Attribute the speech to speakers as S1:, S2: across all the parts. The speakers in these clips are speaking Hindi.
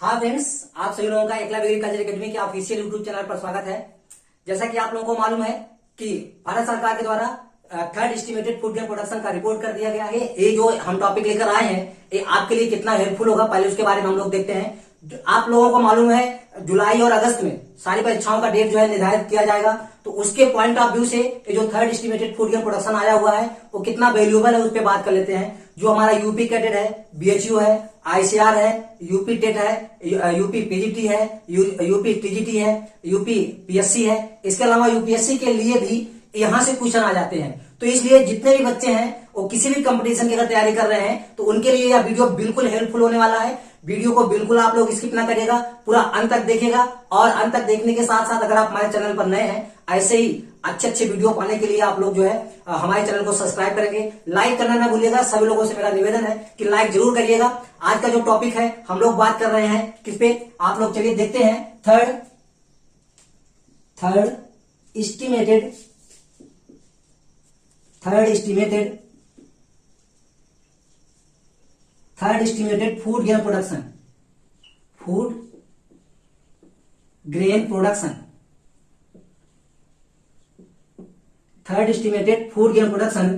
S1: हाँ फ्रेंड्स, आप सभी लोगों का एकलव्य एग्रीकल्चर एकेडमी के ऑफिशियल यूट्यूब चैनल पर स्वागत है। जैसा कि आप लोगों को मालूम है कि भारत सरकार के द्वारा third estimated food grain production का रिपोर्ट कर दिया गया है। ये जो हम टॉपिक लेकर आए हैं ये आपके लिए कितना हेल्पफुल होगा, पहले उसके बारे में हम लोग देखते हैं। आप लोगों को मालूम है जुलाई और अगस्त में सारी परीक्षाओं का डेट जो है निर्धारित किया जाएगा, तो उसके पॉइंट ऑफ व्यू से ये जो third estimated food grain production आया हुआ है वो कितना वैल्यूएबल है उस पर बात कर लेते हैं। जो हमारा यूपी कैडेट है, बीएचयू है, आईसीआर है, यूपी टेट है, यूपी पीजीटी है, यूपी टीजीटी है, यूपी पीएससी है, इसके अलावा यूपीएससी के लिए भी यहां से क्वेश्चन आ जाते हैं। तो इसलिए जितने भी बच्चे हैं वो किसी भी कंपटीशन की अगर तैयारी कर रहे हैं तो उनके लिए यह वीडियो बिल्कुल हेल्पफुल होने वाला है। वीडियो को बिल्कुल आप लोग स्किप ना करिएगा, पूरा अंत तक देखिएगा। और अंत तक देखने के साथ साथ अगर आप हमारे चैनल पर नए हैं, ऐसे ही अच्छे अच्छे वीडियो पाने के लिए आप लोग जो है हमारे चैनल को सब्सक्राइब करेंगे, लाइक करना ना भूलिएगा। सभी लोगों से मेरा निवेदन है कि लाइक जरूर करिएगा। आज का जो टॉपिक है हम लोग बात कर रहे हैं किस पे, आप लोग चलिए देखते हैं। Third estimated food grain production. Third estimated food grain production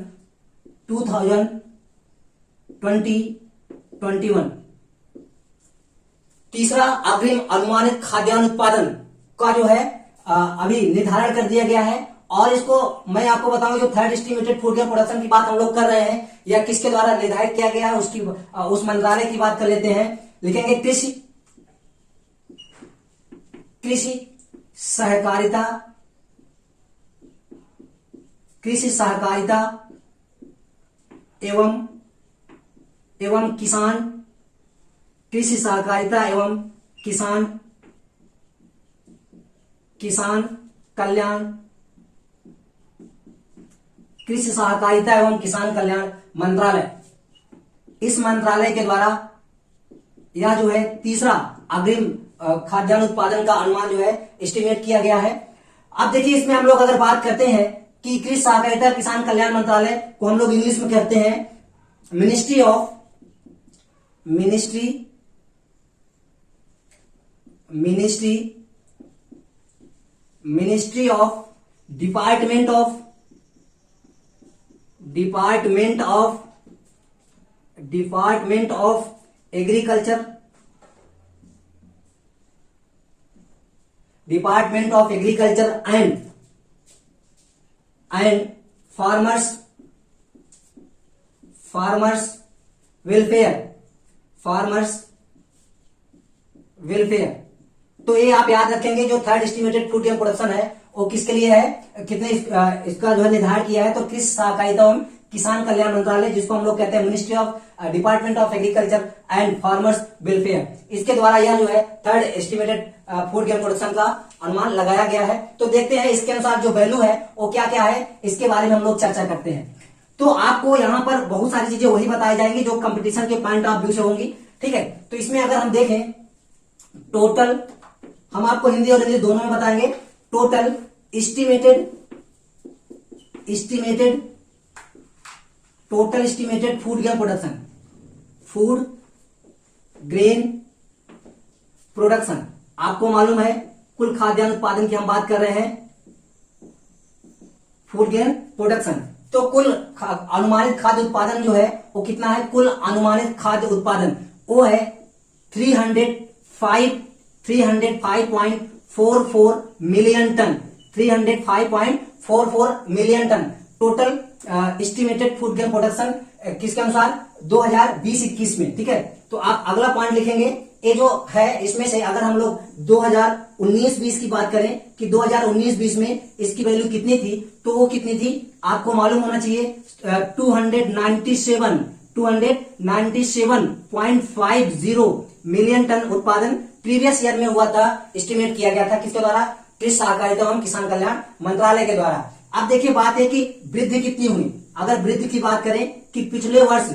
S1: 2020-21। तीसरा अग्रिम अनुमानित खाद्यान्न उत्पादन का जो है अभी निर्धारण कर दिया गया है। और इसको मैं आपको बताऊं, जो third estimated food grain production की बात हम लोग कर रहे हैं या किसके द्वारा निर्धारित किया गया है उसकी उस मंत्रालय की बात कर लेते हैं। लिखेंगे कृषि सहकारिता एवं किसान, कृषि सहकारिता एवं किसान कल्याण, कृषि सहकारिता एवं किसान कल्याण मंत्रालय। इस मंत्रालय के द्वारा यह जो है तीसरा अग्रिम खाद्यान्न उत्पादन का अनुमान जो है एस्टिमेट किया गया है। अब देखिए, इसमें हम लोग अगर बात करते हैं कि कृषि सहकारिता किसान कल्याण मंत्रालय को हम लोग इंग्लिश में कहते हैं ministry of department of agriculture, and farmers welfare. तो ये आप याद रखेंगे, जो third estimated food grain production है वो किसके लिए है, कितने इसका जो है निर्धारण किया है, तो कृषि सहकारिता एवं किसान कल्याण मंत्रालय, जिसको हम लोग कहते हैं ministry of department of agriculture and farmers welfare, इसके द्वारा यह जो है third estimated food grain production का अनुमान लगाया गया है। तो देखते हैं इसके अनुसार जो वैल्यू है वो क्या क्या है, इसके बारे में हम लोग चर्चा करते हैं। तो आपको यहाँ पर बहुत सारी चीजें वही बताई जाएंगी जो कंपटीशन के पॉइंट ऑफ व्यू से होंगी, ठीक है। तो इसमें अगर हम देखें टोटल, हम आपको हिंदी और इंग्लिश दोनों में बताएंगे। Total estimated food grain production, आपको मालूम है कुल खाद्यान्न उत्पादन की हम बात कर रहे हैं, फूड ग्रेन प्रोडक्शन। तो कुल अनुमानित खाद्य उत्पादन जो है वो कितना है, कुल अनुमानित खाद्य उत्पादन वो है 305.44 million ton, 305.44 million ton total estimated food grain production किसके अनुसार 2020-21 में, ठीक है। तो आप अगला पॉइंट लिखेंगे, ये जो है इसमें से अगर हम लोग 2019-20 की बात करें कि 2019-20 में इसकी वैल्यू कितनी थी, तो वो कितनी थी आपको मालूम होना चाहिए 297.50 मिलियन टन उत्पादन प्रीवियस ईयर में हुआ था, एस्टिमेट किया गया था किसके द्वारा, कृषि सहकारिता एवं किसान कल्याण मंत्रालय के द्वारा। अब देखिए बात है कि वृद्धि कितनी हुई। अगर वृद्धि की बात करें कि पिछले वर्ष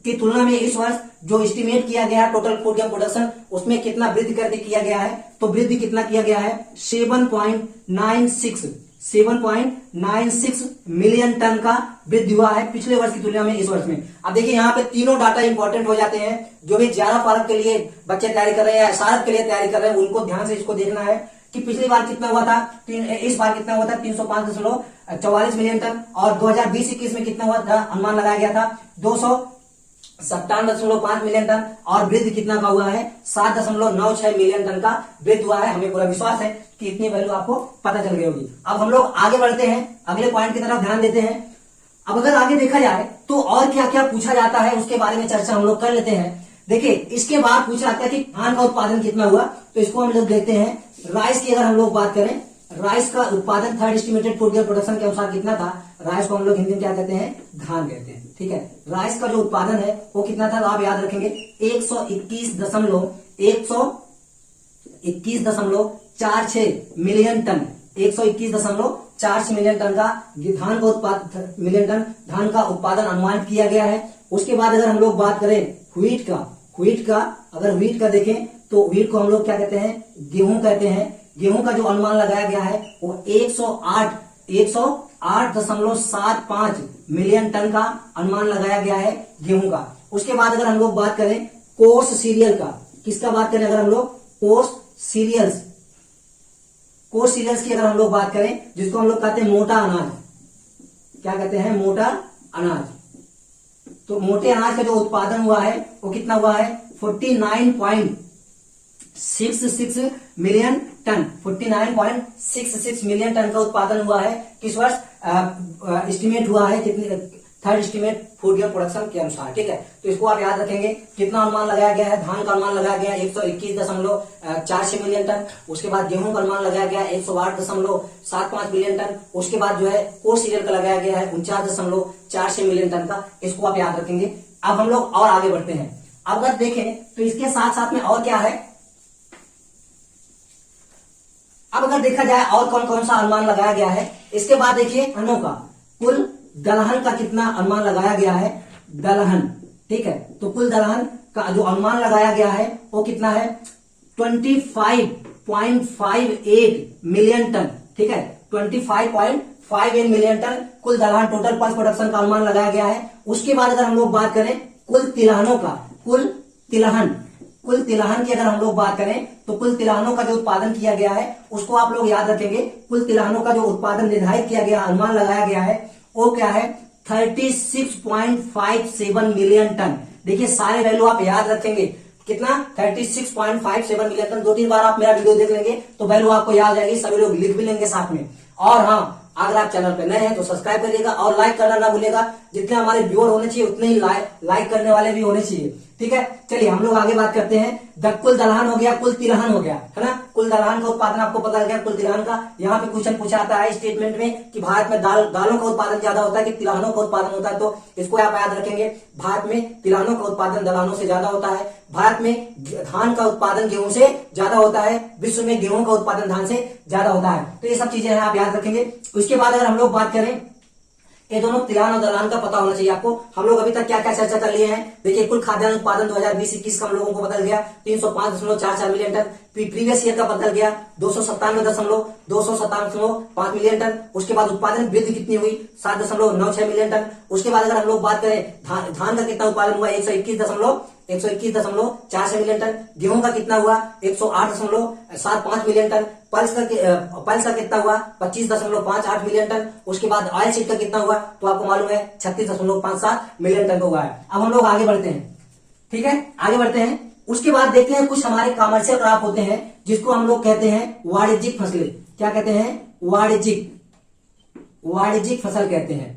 S1: की तुलना में इस वर्ष जो एस्टिमेट किया गया है टोटल फूड ग्रेन प्रोडक्शन, उसमें कितना वृद्धि करके किया गया है, तो वृद्धि कितना किया गया है 7.96 7.96 मिलियन टन का वृद्धि हुआ है पिछले वर्ष की तुलना में इस वर्ष में। अब देखिए यहाँ पे तीनों डाटा इंपॉर्टेंट हो जाते हैं। जो भी 11 फारक के लिए बच्चे तैयारी कर रहे हैं या एसआरएफ के लिए तैयारी कर रहे हैं, उनको ध्यान से इसको देखना है कि पिछली बार कितना हुआ था, इस बार कितना हुआ था 305.44 मिलियन टन, और 2020-21 में कितना हुआ था, अनुमान लगाया गया था 257.5 मिलियन टन, और वृद्धि कितना का हुआ है 7.96 मिलियन टन का वृद्धि हुआ है। हमें पूरा विश्वास है कि इतनी वैल्यू आपको पता चल गई होगी। अब हम लोग आगे बढ़ते हैं, अगले पॉइंट की तरफ ध्यान देते हैं। अब अगर आगे देखा जाए तो और क्या क्या पूछा जाता है उसके बारे में चर्चा हम लोग कर लेते हैं। देखिए इसके बाद पूछा जाता है कि धान का उत्पादन कितना हुआ, तो इसको हम लोग देखते हैं। राइस की अगर हम लोग बात करें, राइस का उत्पादन third estimated food grain production के अनुसार कितना था। राइस को हम लोग हिंदी में क्या कहते हैं, धान कहते हैं, ठीक है। राइस का जो उत्पादन है वो कितना था, तो आप याद रखेंगे 121.46 मिलियन टन, 121.46 मिलियन टन का धान का उत्पादन अनुमानित किया गया है। उसके बाद अगर हम लोग बात करें व्हीट का अगर व्हीट का देखें तो व्हीट को हम लोग क्या कहते हैं, गेहूं कहते हैं। गेहूं का जो अनुमान लगाया गया है वो 108.75 मिलियन टन का अनुमान लगाया गया है गेहूं का। उसके बाद अगर हम लोग बात करें कोर्स सीरियल का, किसका बात करें, अगर हम लोग कोर्स सीरियल्स की अगर हम लोग बात करें, जिसको हम लोग कहते हैं मोटा अनाज, क्या कहते हैं, मोटा अनाज। तो मोटे अनाज का जो उत्पादन हुआ है वो कितना हुआ है 49.66 मिलियन टन, 49.66 मिलियन टन का उत्पादन हुआ है किस वर्ष, एस्टिमेट हुआ है कितने, third estimate food grain production के अनुसार, ठीक है। तो इसको आप याद रखेंगे। कितना अनुमान लगाया गया है, धान का अनुमान लगाया गया 121.46 मिलियन टन। उसके बाद गेहूं का अनुमान लगाया गया 108.75 मिलियन टन। उसके बाद जो है कोर्स सीरियल का लगाया गया है 49.46 मिलियन टन का। इसको आप याद रखेंगे। अब हम लोग और आगे बढ़ते हैं। अब अगर देखें तो इसके साथ साथ में और क्या है, अब अगर देखा जाए और कौन कौन सा अनुमान लगाया गया है। इसके बाद देखिए अन्नों का कुल दलहन का कितना अनुमान लगाया गया है, दलहन, ठीक है। तो कुल दलहन का जो अनुमान लगाया गया है वो कितना है 25.58 मिलियन टन, ठीक है। 25.58 मिलियन टन कुल दलहन टोटल पल्स प्रोडक्शन का अनुमान लगाया गया है। उसके बाद अगर हम लोग बात करें कुल तिलहनों का, कुल तिलहन की अगर हम लोग बात करें तो कुल तिलहनों का जो उत्पादन किया गया है उसको आप लोग याद रखेंगे। कुल तिलहनों का जो उत्पादन निर्धारित किया गया, अनुमान लगाया गया है वो क्या है 36.57 मिलियन टन। देखिए सारे वैल्यू आप याद रखेंगे, कितना 36.57 मिलियन टन। 2-3 बार आप मेरा वीडियो देख लेंगे तो वैल्यू आपको याद जाएगी, सभी लोग लिख भी लेंगे साथ में। और हाँ, अगर आप चैनल पे नए हैं तो सब्सक्राइब करिएगा और लाइक करना ना भूलिएगा। जितने हमारे व्यूअर होने चाहिए उतने ही लाइक करने वाले भी होने चाहिए, ठीक है। चलिए हम लोग आगे बात करते हैं। कुल दलहन हो गया, कुल तिलहन हो गया, है ना। कुल दलहन का उत्पादन आपको पता लग गया, कुल तिलहन का। यहाँ पे क्वेश्चन पूछा आता है स्टेटमेंट में कि भारत में दालों का उत्पादन ज्यादा होता है कि तिलहनों का उत्पादन होता है, तो इसको आप याद रखेंगे। भारत में तिलहनों का उत्पादन दलहनों से ज्यादा होता है। भारत में धान का उत्पादन गेहूं से ज्यादा होता है। विश्व में गेहूं का उत्पादन धान से ज्यादा होता है। तो ये सब चीजें हैं, आप याद रखेंगे। उसके बाद अगर हम लोग बात करें, ये दोनों तिलहन और दलहन का पता होना चाहिए आपको। हम लोग अभी तक क्या क्या चर्चा कर लिए हैं। देखिए कुल खाद्यान्न उत्पादन 2020-21 का हम लोगों को बदल गया 305.44 मिलियन टन। प्रीवियस ईयर का बदल गया 297.5 मिलियन टन। उसके बाद उत्पादन वृद्धि कितनी हुई 7.96 मिलियन टन। उसके बाद अगर हम लोग बात करें धान का कितना उत्पादन हुआ 121.46 मिलियन टन। गेहूं का कितना हुआ 108.75 मिलियन टन। पल्स का कितना हुआ 25.58 मिलियन टन। उसके बाद ऑयल सीड का कितना हुआ तो आपको मालूम है 36.57 मिलियन टन का हुआ है। अब हम लोग आगे बढ़ते हैं, ठीक है, आगे बढ़ते हैं। उसके बाद देखते हैं कुछ हमारे कमर्शियल क्रॉप होते हैं जिसको हम लोग कहते हैं वाणिज्यिक फसलें। क्या कहते हैं, वाणिज्यिक फसल कहते हैं।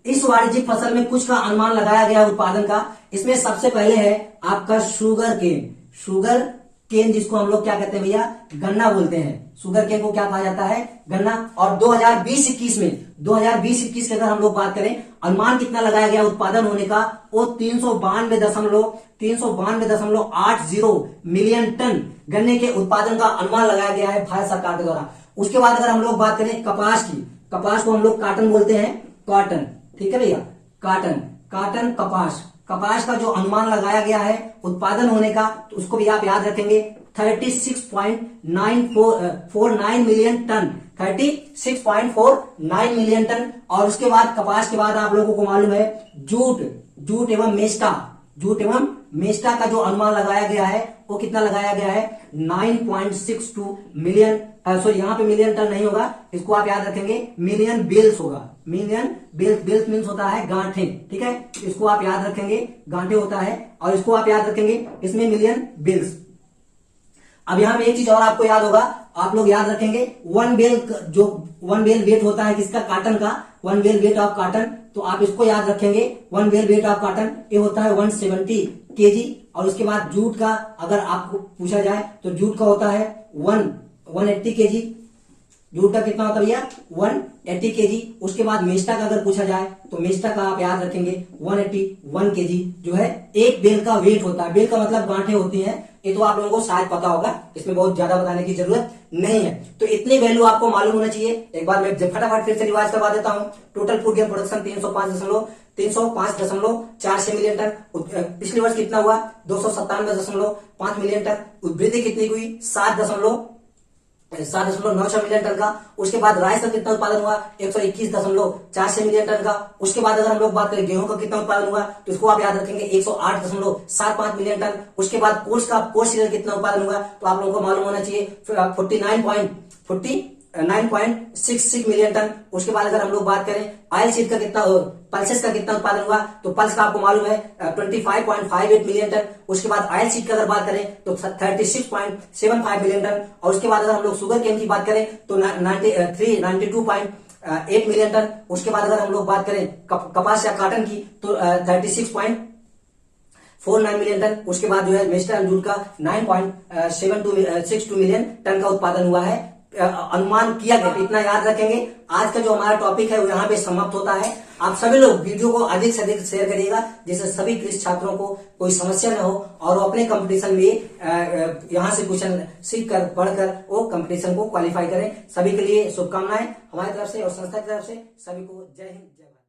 S1: इस वाणिज्यिक फसल में कुछ का अनुमान लगाया गया उत्पादन का। इसमें सबसे पहले है आपका शुगर केन, जिसको हम लोग क्या कहते हैं भैया, गन्ना बोलते हैं। शुगर केन को क्या कहा जाता है, गन्ना। और 2020-21 के अगर हम लोग बात करें, अनुमान कितना लगाया गया उत्पादन होने का, वो 392.80 मिलियन टन गन्ने के उत्पादन का अनुमान लगाया गया है भारत सरकार के द्वारा। उसके बाद अगर हम लोग बात करें कपास की, कपास को हम लोग कॉटन बोलते हैं, कॉटन, ठीक है भैया, कपास का जो अनुमान लगाया गया है उत्पादन होने का, तो उसको भी आप याद रखेंगे 36.949 मिलियन टन, 36.49 मिलियन टन। और उसके बाद कपास के बाद आप लोगों को मालूम है जूट एवं मेस्टा का जो अनुमान लगाया गया है वो कितना लगाया गया है 9.62 मिलियन, सॉरी यहाँ पे मिलियन टन नहीं होगा, इसको आप याद रखेंगे मिलियन बेल्स होगा। मिलियन बेल्स मीन्स होता है गांठे, ठीक है, इसको आप याद रखेंगे गांठे होता है, और इसको आप याद रखेंगे इसमें मिलियन बेल्स। अब यहाँ पे एक चीज और आपको याद होगा, आप लोग याद रखेंगे वन बेल वेट होता है किसका, काटन का, one bale weight of cotton, तो आप इसको याद रखेंगे one bale weight of cotton ये होता है 170 केजी। और उसके बाद जूट का अगर आपको पूछा जाए तो जूट का होता है 180 केजी, जूट का कितना होता है भैया 180 केजी। उसके बाद मेस्टा का अगर पूछा जाए तो मेस्टा का आप याद रखेंगे 181 केजी जो है एक बेल का वेट होता है। बेल का मतलब गांठें होती हैं, ये तो आप लोगों को शायद पता होगा, इसमें बहुत ज्यादा बताने की जरूरत नहीं है। तो इतनी वैल्यू आपको मालूम होना चाहिए। एक बार मैं फटाफट फिर से रिवाइज करवा देता हूं। Total food grain production 305.46 million ton. पिछले वर्ष कितना हुआ 297.5 मिलियन टन। वृद्धि कितनी हुई 7.96 मिलियन टन का। उसके बाद राइस का कितना उत्पादन हुआ 121.46 मिलियन टन का। उसके बाद अगर हम लोग बात करें गेहूं का कितना उत्पादन हुआ तो इसको आप याद रखेंगे 108.75 मिलियन टन। उसके बाद पोस्ट सीरियल कितना उत्पादन हुआ तो आप लोगों को मालूम होना चाहिए 49.66 मिलियन टन। उसके बाद अगर हम लोग बात करें ऑयल सीड का कितना, पल्सेस का कितना उत्पादन हुआ तो पल्स का आपको मालूम है 25.58 मिलियन टन। उसके बाद ऑयल सीड का अगर बात करें तो 36.75 मिलियन टन। और उसके बाद अगर हम लोग शुगर केन की बात करें तो 92.8 मिलियन टन। उसके बाद अगर हम लोग बात करें कपास या कॉटन की तो 36.49 मिलियन टन। उसके बाद जो है मेस्टा एंड जूट का 9.62 मिलियन टन का उत्पादन हुआ है, अनुमान किया गया। इतना याद रखेंगे। आज का जो हमारा टॉपिक है वो यहाँ पे समाप्त होता है। आप सभी लोग वीडियो को अधिक से अधिक शेयर करिएगा जिससे सभी कृषि छात्रों को कोई समस्या न हो और वो अपने कंपटीशन में यहाँ से क्वेश्चन सीख कर पढ़कर वो कंपटीशन को क्वालिफाई करें। सभी के लिए शुभकामनाएं हमारी तरफ से और संस्था की तरफ से। सभी को जय हिंद जय भारत।